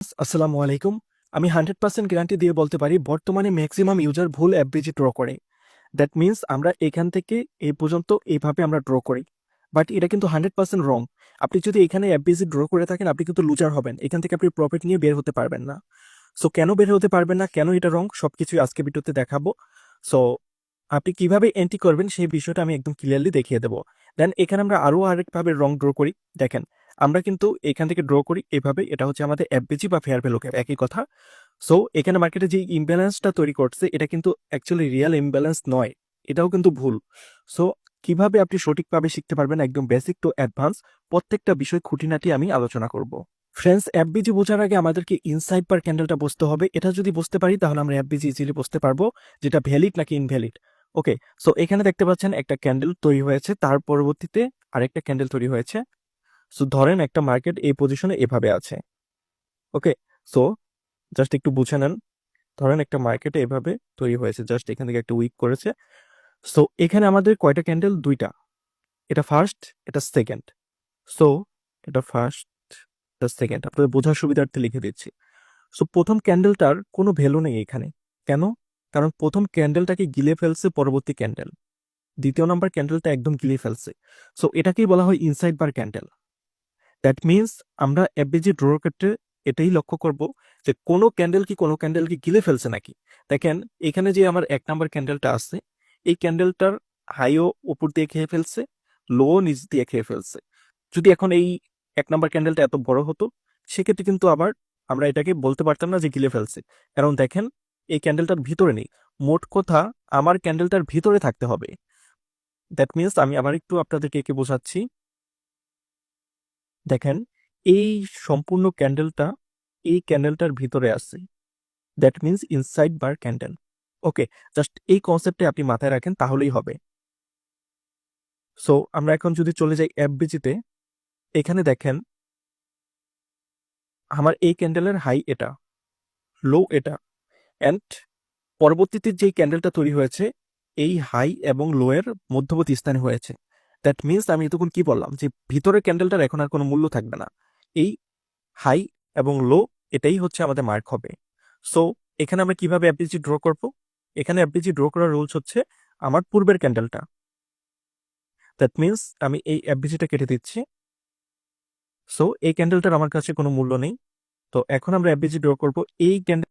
আসসালামু আলাইকুম। আমি 100% গ্যারান্টি দিয়ে বলতে পারি বর্তমানে ম্যাক্সিমাম ইউজার ভুল এফবিজি ড্র করে। দ্যাট মিনস আমরা এখান থেকে এই পর্যন্ত এইভাবে আমরা ড্র করি। বাট এটা কিন্তু 100% রং। আপনি যদি এখানে এফবিজি ড্র করে থাকেন আপনি কিন্তু লুজার হবেন। এখান থেকে আপনি প্রফিট নিয়ে বের হতে পারবেন না। সো কেন বের হতে পারবেন না, কেন এটা রং, সবকিছুই আজকে ভিডিওতে দেখাবো। সো আপনি কিভাবে এন্ট্রি করবেন সেই বিষয়টা আমি একদম ক্লিয়ারলি দেখিয়ে দেবো। দেন এখানে আমরা আরো আরেকভাবে রং ড্র করি। দেখেন, আমরা কিন্তু এখান থেকে ড্র করি এভাবে, এটা হচ্ছে আমাদের এফবিজি বা ফেয়ার ভ্যালু ক্যাপ, একই কথা। সো এখানে মার্কেটে যে ইমব্যালেন্সটা তৈরি করছে এটা কিন্তু অ্যাকচুয়ালি রিয়েল ইমব্যালেন্স নয়, এটাও কিন্তু ভুল। সো কিভাবে আপনি সঠিকভাবে শিখতে পারবেন একদম বেসিক টু অ্যাডভান্স প্রত্যেকটা বিষয় খুঁটিনাটি আমি আলোচনা করব। ফ্রেন্ডস, এফবিজি বোঝার আগে আমাদেরকে ইনসাইড পার ক্যান্ডেলটা বুঝতে হবে। এটা যদি বুঝতে পারি তাহলে আমরা এফবিজি ইজিলি বুঝতে পারবো যেটা ভ্যালিড নাকি ইনভ্যালিড। ওকে, সো এখানে দেখতে পাচ্ছেন একটা ক্যান্ডেল তৈরি হয়েছে, তার পরবর্তীতে আরেকটা ক্যান্ডেল তৈরি হয়েছে। সো ধরেন একটা মার্কেট এই পজিশনে এভাবে আছে। ওকে, সো জাস্ট একটু বুঝে নেন। ধরেন একটা মার্কেটে এভাবে তৈরি হয়েছে, জাস্ট এখান থেকে একটা উইক করেছে। সো এখানে আমাদের কয়টা ক্যান্ডেল? দুইটা। এটা ফার্স্ট, এটা সেকেন্ড। সো এটা ফার্স্ট, এটা সেকেন্ড, আপনাদের বোঝার সুবিধার্থে লিখে দিচ্ছি। সো প্রথম ক্যান্ডেলটার কোনো ভ্যালু নেই এখানে। কেন? কারণ প্রথম ক্যান্ডেলটাকে গিলে ফেলছে পরবর্তী ক্যান্ডেল। দ্বিতীয় নাম্বার ক্যান্ডেলটা একদম গিলে ফেলছে। সো এটাকেই বলা হয় inside bar candle. That means আমরা এফবিজি ড্রোর ক্ষেত্রে এটাই লক্ষ্য করব যে কোনো ক্যান্ডেল কি কোনো ক্যান্ডেলকে গিলে ফেলছে নাকি। দেখেন, এখানে যে আমার এক নাম্বার ক্যান্ডেলটা আছে, এই ক্যান্ডেলটার হাইও উপর দিয়ে খেয়ে ফেলছে, লো নিচ দিয়ে খেয়ে ফেলছে। যদি এখন এই এক নাম্বার ক্যান্ডেলটা এত বড় হতো, সেক্ষেত্রে কিন্তু আবার আমরা এটাকে বলতে পারতাম না যে গিলে ফেলছে। কারণ দেখেন, এই ক্যান্ডেলটার ভিতরে নেই। মোট কথা, আমার ক্যান্ডেলটার ভিতরে থাকতে হবে। দ্যাট মিনস আমি আবার একটু আপনাদেরকে একে বোঝাচ্ছি। দেখেন, এই সম্পূর্ণ ক্যান্ডেলটা এই ক্যান্ডেলটার ভিতরে আছে। That means inside bar candle. Okay, just এই কনসেপ্টে আপনি মাথায় রাখেন তাহলেই হবে। সো আমরা এখন যদি চলে যাই এফবিজিতে, এখানে দেখেন আমার এই ক্যান্ডেলের হাই এটা, লো এটা, অ্যান্ড পরবর্তীতে যেই ক্যান্ডেলটা তৈরি হয়েছে এই হাই এবং লো এর মধ্যবর্তী স্থানে হয়েছে। দ্যাট মিনস আমি এতক্ষণ কি বললাম যে ভিতরের ক্যান্ডেলটার এখন আর কোনো মূল্য থাকবে না। এই হাই এবং লো, এটাই হচ্ছে আমাদের মার্ক হবে। সো এখানে আমরা কিভাবে এফবিজি ড্র করব? এখানে এফবিজি ড্র করার রুলস হচ্ছে আমার পূর্বের ক্যান্ডেলটা। দ্যাট মিনস আমি এই এফবিজিটা কেটে দিচ্ছি। সো এই ক্যান্ডেলটার আমার কাছে কোনো মূল্য নেই। তো এখন আমরা এফবিজি ড্র করব এই ক্যান্ডেল